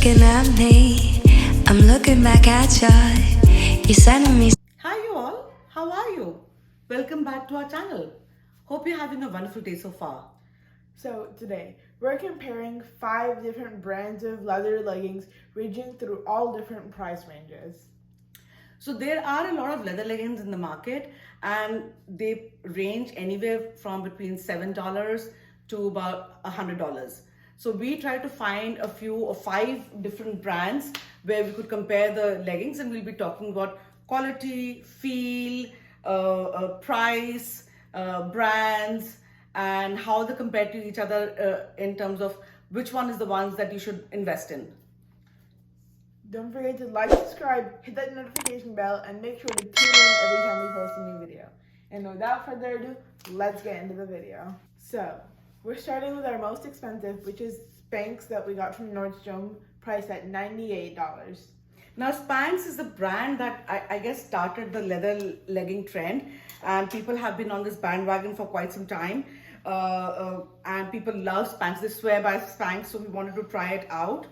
looking at me, I'm looking back at ya. You're sending me. Hi you all, how are you? Welcome back to our channel. Hope you're having a wonderful day so far. So today, we're comparing 5 different brands of leather leggings ranging through all different price ranges. So there are a lot of leather leggings in the market and they range anywhere from between $7 to about $100. So we try to find a few or 5 different brands where we could compare the leggings, and we'll be talking about quality, feel, price, brands, and how they compare to each other in terms of which one is the ones that you should invest in. Don't forget to like, subscribe, hit that notification bell, and make sure to tune in every time we post a new video. And without further ado, let's get into the video. So, we're starting with our most expensive, which is Spanx that we got from Nordstrom, priced at $98. Now, Spanx is the brand that I guess started the leather legging trend, and people have been on this bandwagon for quite some time. And people love Spanx, they swear by Spanx, so we wanted to try it out.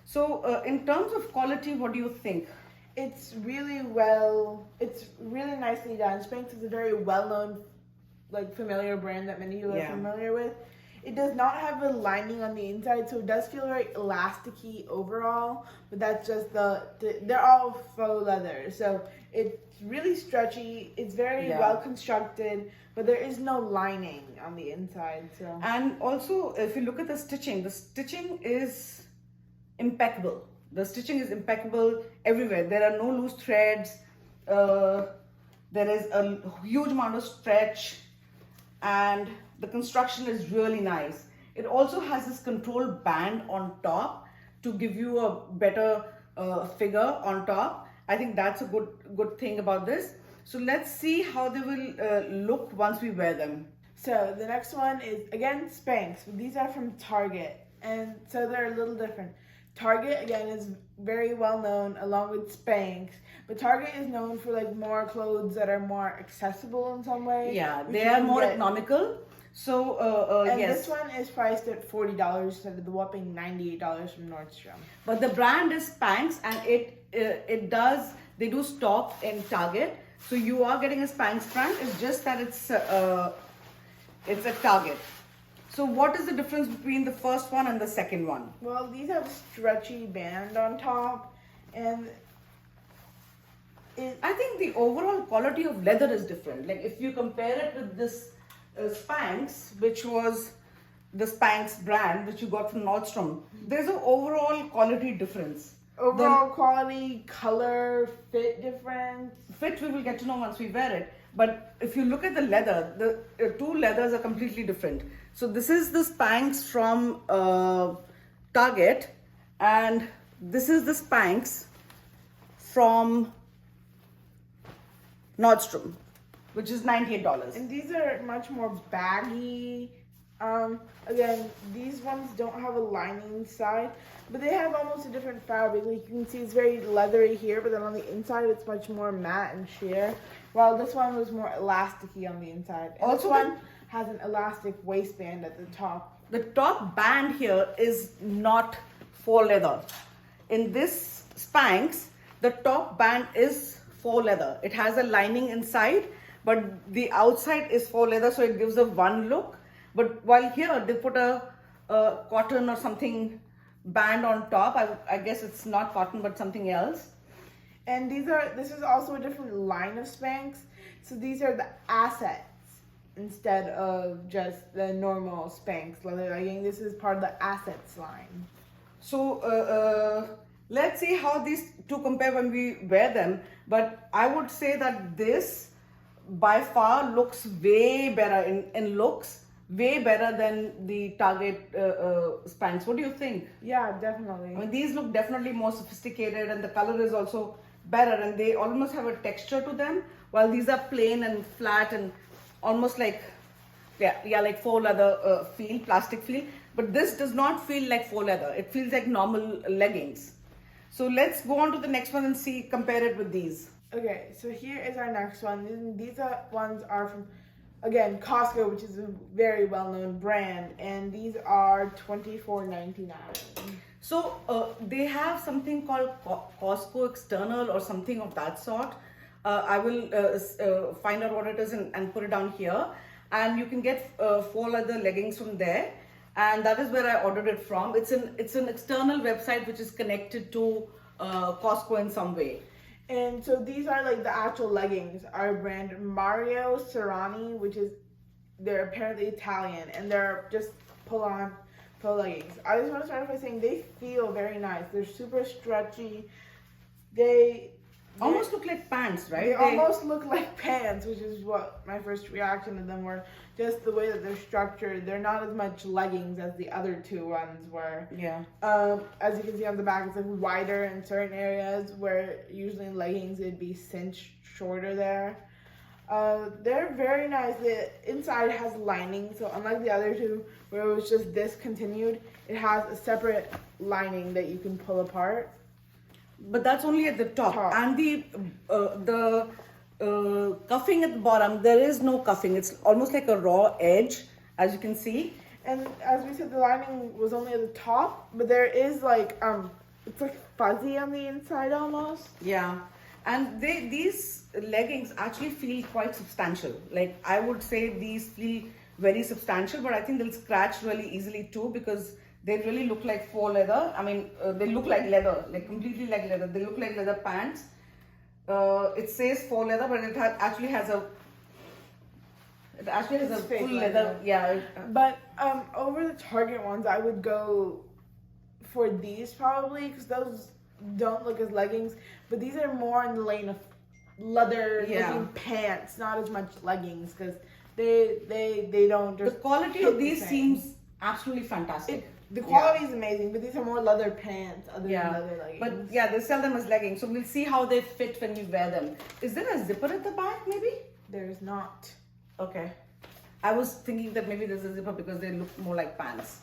So, in terms of quality, what do you think? It's really nicely done. Spanx is a very well-known, familiar brand that many people are familiar with. It does not have a lining on the inside, so it does feel very elasticy overall, but that's just they're all faux leather, so it's really stretchy, it's very well constructed, but there is no lining on the inside. So, and also, if you look at the stitching is impeccable. The stitching is impeccable everywhere. There are no loose threads. There is a huge amount of stretch, and the construction is really nice. It also has this control band on top to give you a better figure on top. I think that's a good thing about this. So let's see how they will look once we wear them. So the next one is, again, Spanx. These are from Target, and so they're a little different. Target, again, is very well known along with Spanx, but Target is known for more clothes that are more accessible in some way. Yeah, they are more economical. So, and yes. This one is priced at $40 instead of the whopping $98 from Nordstrom. But the brand is Spanx, and they do stock in Target. So you are getting a Spanx brand. It's just that it's at Target. So what is the difference between the first one and the second one? Well, these have stretchy band on top, and I think the overall quality of leather is different. Like if you compare it with this Spanx, which was the Spanx brand, which you got from Nordstrom, there's an overall quality difference. Overall quality, color, fit difference. Fit we will get to know once we wear it. But if you look at the leather, the two leathers are completely different. So this is the Spanx from Target, and this is the Spanx from Nordstrom, which is $98. And these are much more baggy. Again, these ones don't have a lining inside, but they have almost a different fabric. Like you can see, it's very leathery here, but then on the inside, it's much more matte and sheer. While this one was more elasticy on the inside. And also, this one has an elastic waistband at the top. The top band here is not faux leather. In this Spanx, the top band is faux leather. It has a lining inside, but the outside is faux leather, so it gives a one look. But while here they put a cotton or something band on top. I guess it's not cotton but something else. And this is also a different line of Spanx. So these are the assets instead of just the normal Spanx leather legging. This is part of the assets line. So let's see how these two compare when we wear them. But I would say that this by far looks way better in looks. Way better than the Target Spanx. What do you think? Yeah, definitely. I mean, these look definitely more sophisticated, and the color is also better, and they almost have a texture to them, while these are plain and flat and almost like faux leather feel, plastic feel. But this does not feel like faux leather. It feels like normal leggings. So let's go on to the next one and compare it with these. Okay, so here is our next one. These ones are from, again, Costco, which is a very well-known brand, and these are $24.99. So they have something called Costco external or something of that sort. I will find out what it is and put it down here. And you can get faux leather leggings from there. And that is where I ordered it from. It's an external website which is connected to Costco in some way. And so these are like the actual leggings. Our brand Mario Serrani, they're apparently Italian, and they're just pull-on faux leggings. I just want to start off by saying they feel very nice. They're super stretchy. They almost look like pants, right? They almost look like pants, which is what my first reaction to them were. Just the way that they're structured. They're not as much leggings as the other two ones were. Yeah. As you can see on the back, it's like wider in certain areas where usually in leggings it'd be cinched shorter there. They're very nice. The inside has lining, so unlike the other two where it was just discontinued, it has a separate lining that you can pull apart. But that's only at the top. And the cuffing at the bottom, there is no cuffing. It's almost like a raw edge, as you can see. And as we said, the lining was only at the top, but there is like it's like fuzzy on the inside almost. Yeah, and these leggings actually feel quite substantial. Like I would say these feel very substantial, but I think they'll scratch really easily too because they really look like faux leather. I mean, they look like leather, like completely like leather. They look like leather pants. It says faux leather, but it actually has a full leather. Yeah. But over the Target ones, I would go for these probably because those don't look as leggings. But these are more in the lane of leather looking pants, not as much leggings because they don't just. The quality of these seems absolutely fantastic. The quality is amazing, but these are more leather pants other than leather leggings. But yeah, they sell them as leggings, so we'll see how they fit when we wear them. Is there a zipper at the back, maybe? There's not. Okay. I was thinking that maybe there's a zipper because they look more like pants.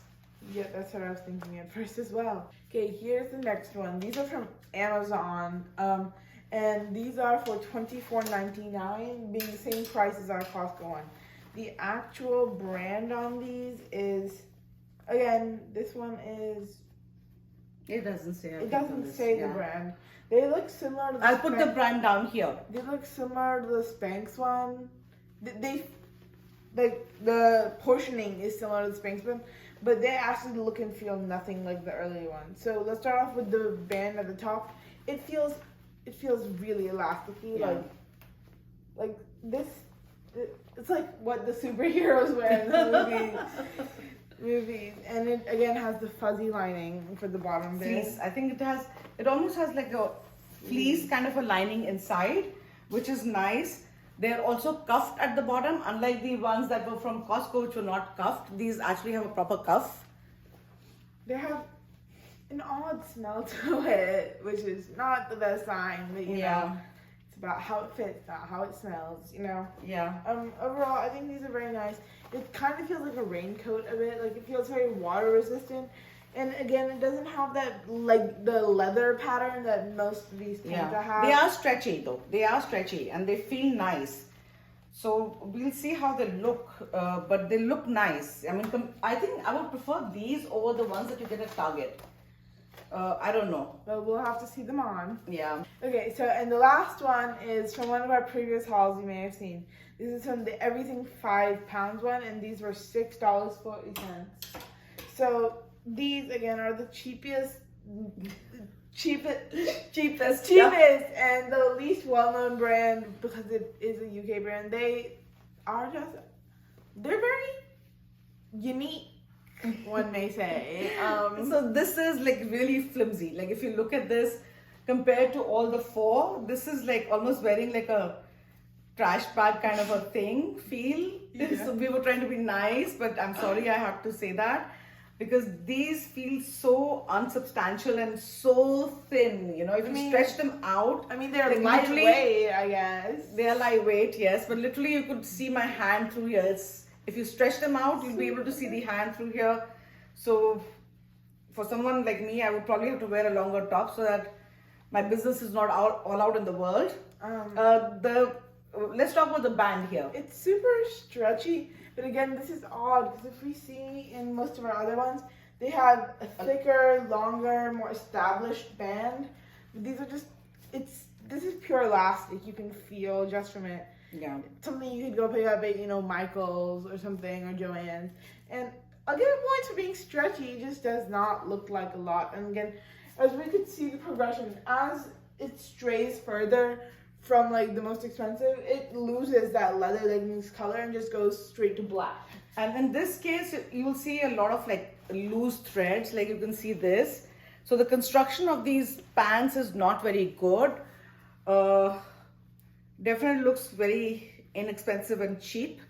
Yeah, that's what I was thinking at first as well. Okay, here's the next one. These are from Amazon, and these are for $24.99, being the same price as our Costco one. The actual brand on these is... Again, this one is... It doesn't say. It doesn't say the brand. They look similar to the I'll put the brand down here. They look similar to the Spanx one. They like, the portioning is similar to the Spanx one, but they actually look and feel nothing like the earlier one. So let's start off with the band at the top. It feels really elasticy. Yeah. Like this... It's like what the superheroes wear in the movies, and it again has the fuzzy lining for the bottom bit. Fleece. I think it almost has like a fleece kind of a lining inside, which is nice. They're also cuffed at the bottom, unlike the ones that were from Costco, which were not cuffed. These actually have a proper cuff. They have an odd smell to it, which is not the best sign, but you know, it's about how it fits, not how it smells, you know. Yeah. Overall, I think these are very nice. It kind of feels like a raincoat a bit, like it feels very water resistant. And again, it doesn't have that, like, the leather pattern that most of these tend to have. They are stretchy though. They are stretchy and they feel nice. So we'll see how they look, but they look nice. I mean, I think I would prefer these over the ones that you get at Target. I don't know. But we'll have to see them on. Yeah. Okay, so, and the last one is from one of our previous hauls you may have seen. This is from the Everything 5 pounds one, and these were $6.40. So these, again, are the cheapest, and the least well-known brand because it is a UK brand. They're very unique, one may say. So this is like really flimsy. Like if you look at this compared to all the four, this is like almost wearing like a trash bag kind of a thing feel. Yeah. So we were trying to be nice, but I'm sorry I have to say that. Because these feel so unsubstantial and so thin, you know, if you stretch them out. I mean, they're lightweight, I guess. They're lightweight, yes, but literally you could see my hand through here. If you stretch them out, you'll be able to see the hand through here. So for someone like me, I would probably have to wear a longer top so that my business is not all out in the world. Let's talk about the band here. It's super stretchy. But again, this is odd because if we see in most of our other ones, They have a thicker, longer, more established band. But these are just, this is pure elastic. You can feel just from it. Yeah. Something you could go pick up at, Michael's or something, or Joann's. And I'll give it points for being stretchy. It just does not look like a lot. And again, as we could see the progression, as it strays further from like the most expensive, it loses that leather leggings color and just goes straight to black. And in this case, you will see a lot of like loose threads, like you can see this. So the construction of these pants is not very good. Definitely looks very inexpensive and cheap.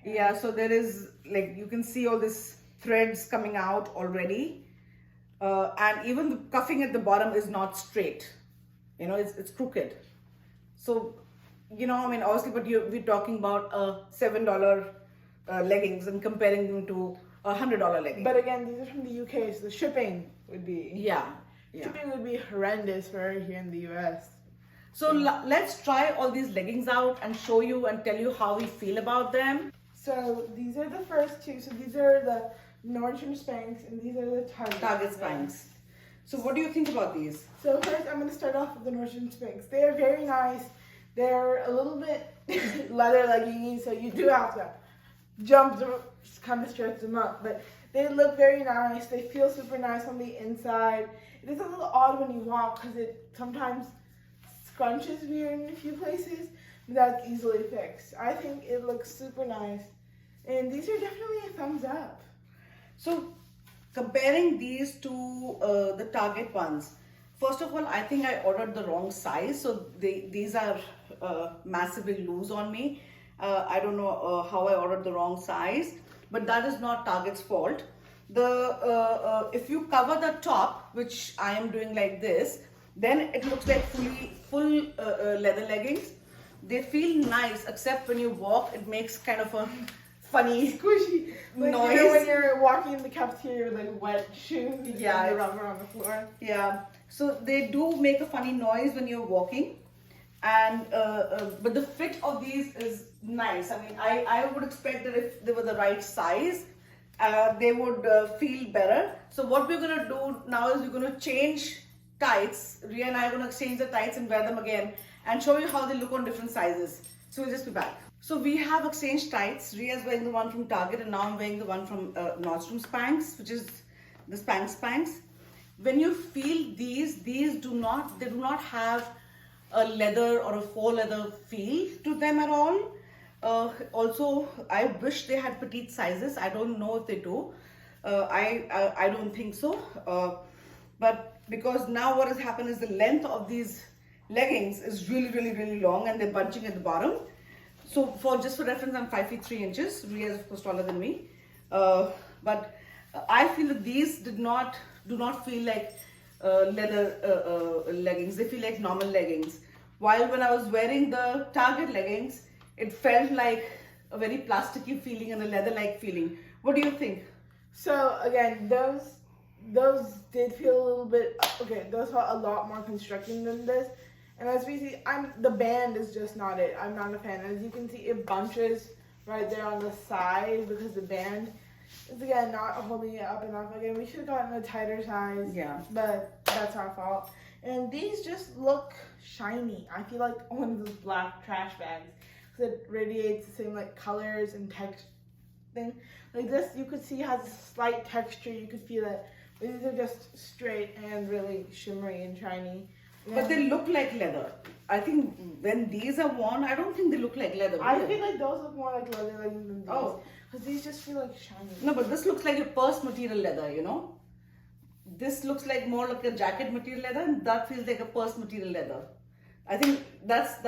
Yeah, so there is like, you can see all these threads coming out already. And even the cuffing at the bottom is not straight. It's crooked. So, obviously, but we're talking about $7 leggings and comparing them to $100 leggings. But again, these are from the UK, so the shipping would be... Yeah. Shipping would be horrendous for here in the US. So let's try all these leggings out and show you and tell you how we feel about them. So these are the first two. So these are the Nordstrom Spanx and these are the Target Spanx. So what do you think about these? So first I'm going to start off with the Nordstrom Spanx. They are very nice. They're a little bit leather leggingy, so you do have to jump to kind of stretch them up. But they look very nice. They feel super nice on the inside. It is a little odd when you walk because it sometimes scrunches weird in a few places, but that's easily fixed. I think it looks super nice. And these are definitely a thumbs up. So comparing these to the Target ones, first of all, I think I ordered the wrong size. So these are massively loose on me. I don't know how I ordered the wrong size, but that is not Target's fault. If you cover the top, which I am doing like this, then it looks like full leather leggings. They feel nice, except when you walk, it makes kind of a funny squishy noise. When you're walking in the cafeteria with like wet shoes and the rubber on the floor. Yeah, so they do make a funny noise when you're walking, and but the fit of these is nice. I mean, I would expect that if they were the right size, they would feel better. So what we're gonna do now is we're gonna change tights. Ria and I are going to change the tights and wear them again and show you how they look on different sizes. So we'll just be back. So we have exchanged tights. Ria's wearing the one from Target and now I'm wearing the one from Nordstrom Spanx, which is the Spanx. When you feel these do not have a leather or a faux leather feel to them at all. Also, I wish they had petite sizes. I don't know if they do. I don't think so. But because now what has happened is the length of these leggings is really long and they're bunching at the bottom. So for reference, I'm 5 feet 3 inches. Ria is of course taller than me. But I feel that these do not feel like leather leggings. They feel like normal leggings. While when I was wearing the Target leggings, it felt like a very plasticky feeling and a leather-like feeling. What do you think? So again, those did feel a little bit, okay, those felt a lot more constricting than this. And as we see, the band is just not it. I'm not a fan. As you can see, it bunches right there on the side because the band is, again, not holding it up enough. Again, we should have gotten a tighter size. Yeah. But that's our fault. And these just look shiny. I feel like one of those black trash bags because it radiates the same like colors and texture thing. Like this, you could see has a slight texture. You could feel it. These are just straight and really shimmery and shiny. Yeah. But they look like leather. I think when these are worn, I don't think they look like leather. I feel like those look more like leather leggings than these. Oh. Because these just feel like shiny. No, but this looks like a purse material leather, This looks like more like a jacket material leather and that feels like a purse material leather. I think that's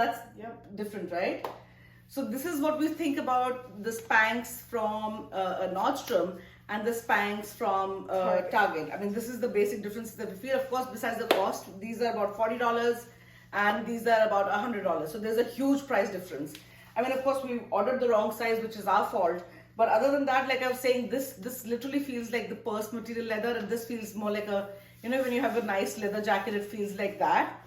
different, right? So this is what we think about the Spanx from Nordstrom and the Spanx from Target. I mean, this is the basic difference that we feel. Of course, besides the cost, these are about $40 and these are about $100. So there's a huge price difference. I mean, of course, we ordered the wrong size, which is our fault. But other than that, like I was saying, this literally feels like the purse material leather, and this feels more like a, when you have a nice leather jacket, it feels like that.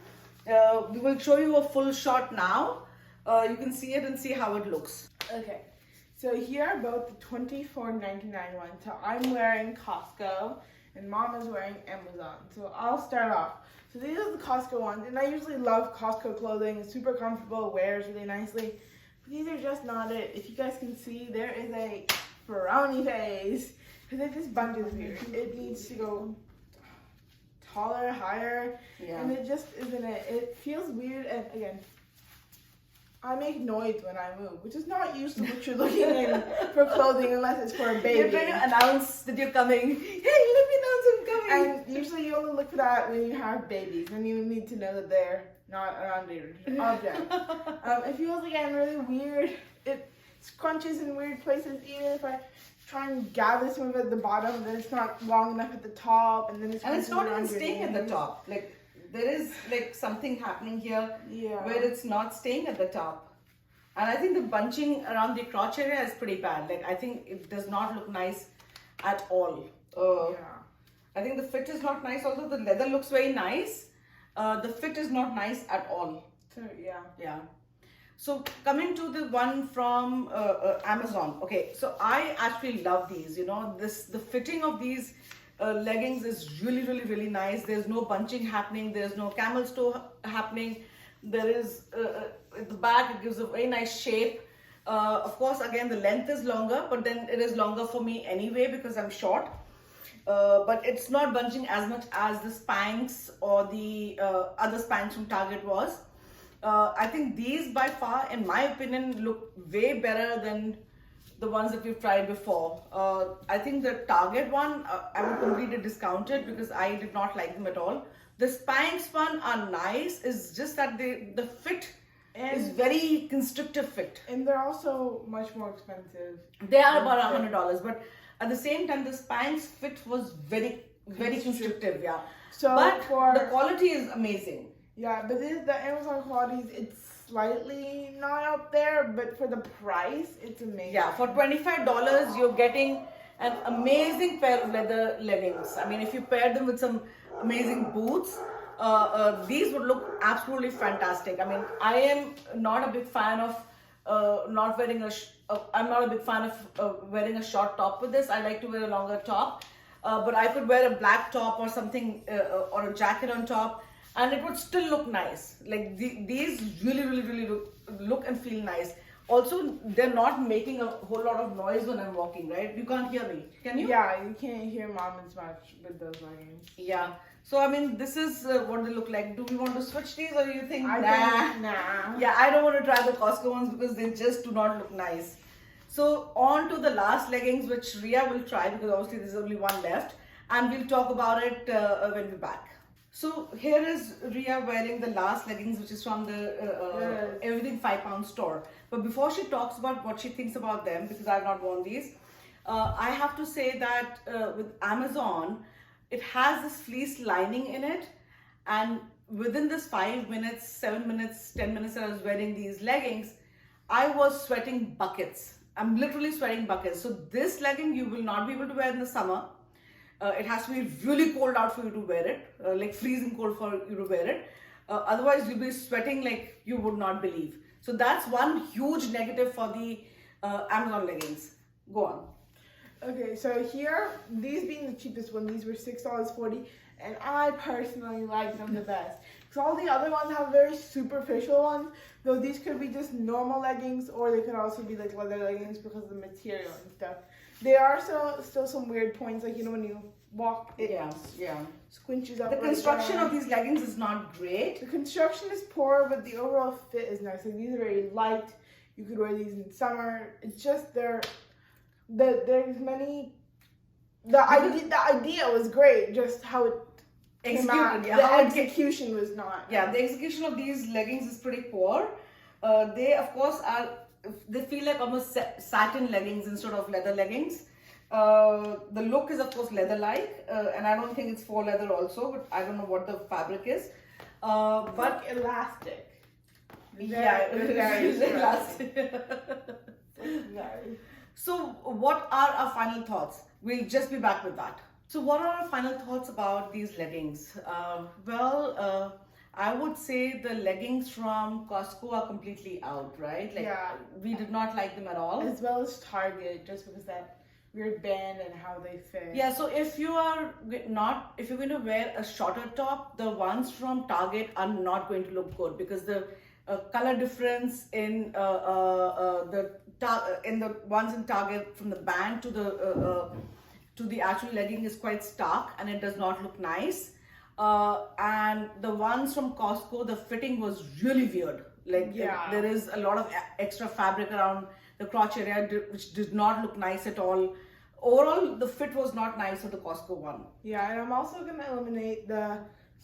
We will show you a full shot now. You can see it and see how it looks. Okay. So here are both the $24.99 ones. So I'm wearing Costco and Mom is wearing Amazon. So I'll start off. So these are the Costco ones, and I usually love Costco clothing. It's super comfortable, wears really nicely. But these are just not it. If you guys can see, there is a brownie face. Because it just bunches weird. It needs to go taller, higher, and it just isn't it. It feels weird, and again, I make noise when I move, which is not usually what you're looking in for clothing unless it's for a baby. You're trying to announce that you're coming. Hey, let me announce I'm coming. And usually you only look for that when you have babies, and you need to know that they're not a rounded object. It feels again really weird. It scrunches in weird places, even if I try and gather some of it at the bottom, then it's not long enough at the top, and then and it's not even staying at the top. Like there is like something happening here where it's not staying at the top. And I think the bunching around the crotch area is pretty bad. Like I think it does not look nice at all. I think the fit is not nice. Although the leather looks very nice, the fit is not nice at all. So yeah. So coming to the one from Amazon. Okay, so I actually love these. You know, the fitting of these leggings is really nice. There's no bunching happening. There's no camel toe happening. There is at the back, it gives a very nice shape. Of course, again, the length is longer, but then it is longer for me anyway because I'm short. But it's not bunching as much as the Spanx or the other Spanx from Target was. I think these by far, in my opinion, look way better than the ones that we've tried before. I think the Target one, I would completely discount it because I did not like them at all. The Spanx one are nice, it's just that the fit is very constrictive fit. And they're also much more expensive. They are about $100, but at the same time, the Spanx fit was very constrictive, So but the quality is amazing. Yeah, but the Amazon qualities, it's slightly not up there, but for the price, it's amazing. Yeah, for $25, you're getting an amazing pair of leather leggings. I mean, if you pair them with some amazing boots, these would look absolutely fantastic. I mean, I am not a big fan of not wearing I'm not a big fan of wearing a short top with this. I like to wear a longer top, but I could wear a black top or something or a jacket on top, and it would still look nice. Like these really look and feel nice. Also, they're not making a whole lot of noise when I'm walking, right? You can't hear me, can you? Yeah, you can't hear Mom as much with those leggings. Yeah. So, I mean, this is what they look like. Do we want to switch these or do you think, nah? Yeah, I don't want to try the Costco ones because they just do not look nice. So, on to the last leggings, which Ria will try because obviously there's only one left. And we'll talk about it when we're back. So, here is Ria wearing the last leggings, which is from the Everything 5 Pound store. But before she talks about what she thinks about them, because I've not worn these, I have to say that with Amazon, it has this fleece lining in it, and within this 5 minutes, 7 minutes, 10 minutes that I was wearing these leggings, I was sweating buckets. I'm literally sweating buckets. So this legging you will not be able to wear in the summer. It has to be really cold out for you to wear it, like freezing cold for you to wear it. Otherwise you'll be sweating like you would not believe. So that's one huge negative for the Amazon leggings. Go on. Okay, so here, these being the cheapest one, these were $6.40, and I personally like them the best. Because all the other ones have very superficial ones, though these could be just normal leggings, or they could also be like leather leggings because of the material and stuff. There are still some weird points, like, you know, when you walk, it squinches up. The construction of these leggings is not great. The construction is poor, but the overall fit is nice. Like, these are very light. You could wear these in summer. It's just there's many. The idea was great. Just how it came out. The execution was not. Yeah, the execution of these leggings is pretty poor. They of course they feel like almost satin leggings instead of leather leggings. The look is of course leather-like, and I don't think it's faux leather also. But I don't know what the fabric is. But like elastic. It's elastic. So what are our final thoughts? We'll just be back with that. So what are our final thoughts about these leggings? I would say the leggings from Costco are completely out, right? Like, Yeah. we did not like them at all. As well as Target, just because that weird band and how they fit. Yeah, so if you're going to wear a shorter top, the ones from Target are not going to look good because the color difference in the ones in Target from the band to the actual legging is quite stark, and it does not look nice. And the ones from Costco, the fitting was really weird. Like, there is a lot of extra fabric around the crotch area, which did not look nice at all. Overall, the fit was not nice for the Costco one. Yeah, and I'm also gonna eliminate the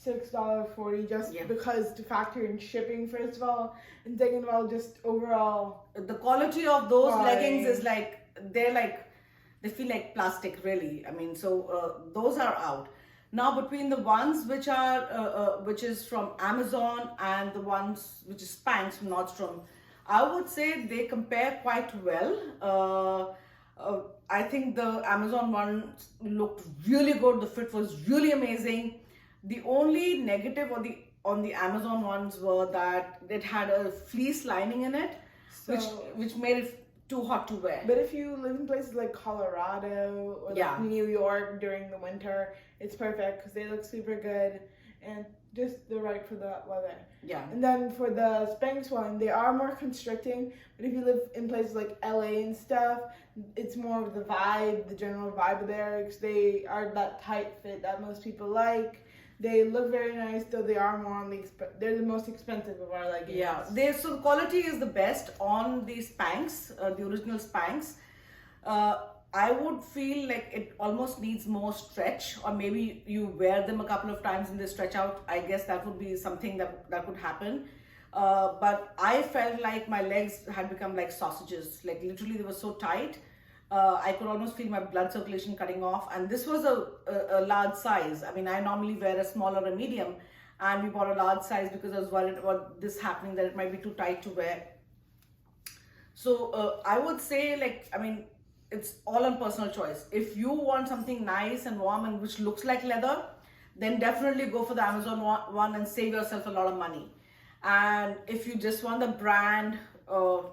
$6.40 just because to factor in shipping, first of all, and second of all, just overall. The quality of those leggings is like, they feel like plastic, really. I mean, so those are out. Now, between the ones which is from Amazon and the ones which is Spanx from Nordstrom, I would say they compare quite well. I think the Amazon ones looked really good. The fit was really amazing. The only negative on the Amazon ones were that it had a fleece lining in it, which made it too hot to wear. But if you live in places like Colorado or like New York during the winter, it's perfect because they look super good and just they're right for the weather. Yeah. And then for the Spanx one, they are more constricting. But if you live in places like LA and stuff, it's more of the vibe, the general vibe of there, because they are that tight fit that most people like. They look very nice, though they are more on they're the most expensive of our leggings. Yeah, so the quality is the best on the Spanx, the original Spanx. I would feel like it almost needs more stretch, or maybe you wear them a couple of times and they stretch out. I guess that would be something that would happen. But I felt like my legs had become like sausages. Like, literally, they were so tight. I could almost feel my blood circulation cutting off, and this was a large size. I mean, I normally wear a small or a medium, and we bought a large size because I was worried about this happening, that it might be too tight to wear. So I would say, like, I mean, it's all on personal choice. If you want something nice and warm and which looks like leather, then definitely go for the Amazon one and save yourself a lot of money. And if you just want the brand, go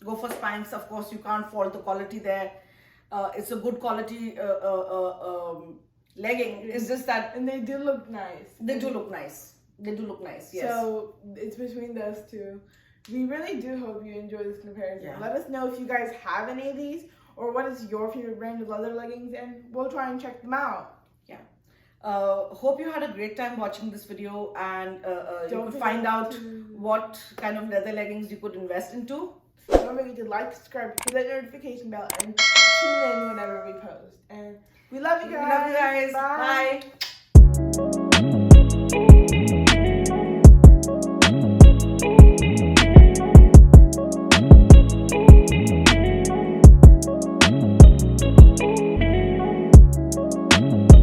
for Spanx. Of course, you can't fault the quality there. It's a good quality legging. It's just that, and they do look nice. They do look nice. Yes. So it's between those two. We really do hope you enjoy this comparison. Yeah. Let us know if you guys have any of these, or what is your favorite brand of leather leggings, and we'll try and check them out. Yeah. Hope you had a great time watching this video, and you could find out what kind of leather leggings you could invest into. Don't forget to like, subscribe, hit that notification bell, and tune in whenever we post. And we love you guys. We love you guys. Bye.